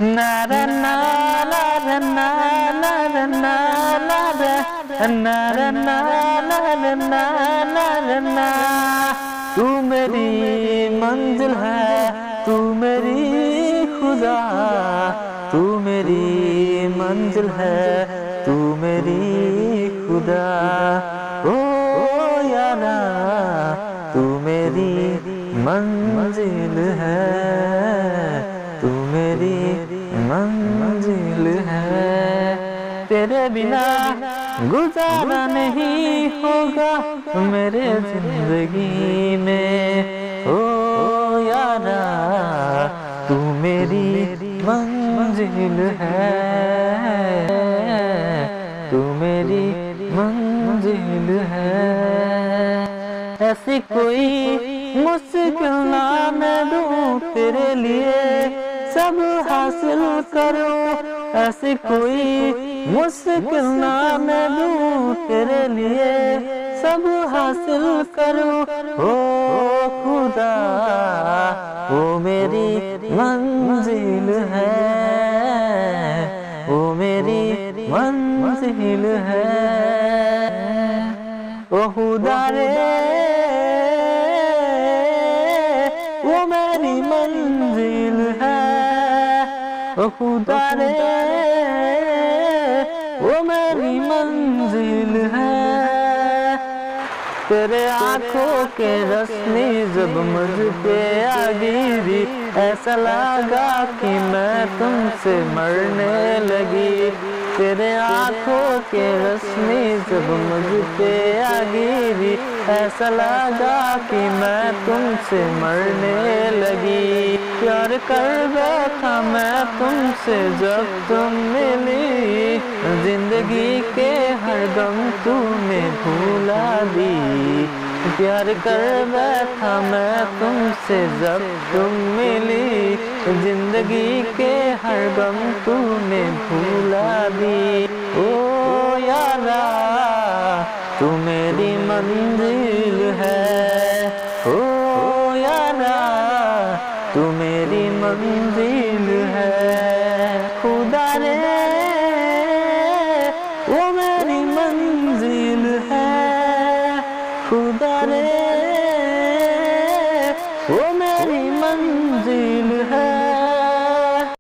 ना रा ना ला रा ना ला रा ना ला रा ना रा ना ला रा ना ला रा ना। तू मेरी मंजिल है, तू मेरी खुदा, तू मेरी मंजिल है, तू मेरी खुदा। ओ यारा तू मेरी मंजिल है, तू मेरी मंजिल है। तेरे बिना गुजारा नहीं होगा मेरे जिंदगी में। ओ यारा तू मेरी मंजिल है, तू मेरी मंजिल है। ऐसी कोई मुश्किल ना मैं दूं तेरे लिए, सब हासिल करो। ऐसी कोई मुश्किल ना मैं दूं तेरे लिए, सब हासिल करो। ओ खुदा वो मेरी मंजिल है, वो मेरी मंजिल है। ओ खुदा रे वो मेरी मंजिल है, ओ खुदा रे वो मेरी मंजिल है। तेरे आँखों के रश्मि जब मुझ पे आ गिरी, ऐसा लगा कि मैं तुमसे मरने लगी। तेरे आँखों के रश्मि जब मुझ पे आ गिरी, ऐसा लगा कि मैं तुमसे मरने लगी। प्यार कर बैठा मैं तुमसे जब तुम मिली, जिंदगी के हर गम तूने भुला दी। प्यार कर बैठा मैं तुमसे जब तुम मिली, जिंदगी के हर गम तूने भुला दी। ओ यारा तू मेरी मंजिल है, ओ यारा तू मेरी मंजिल है।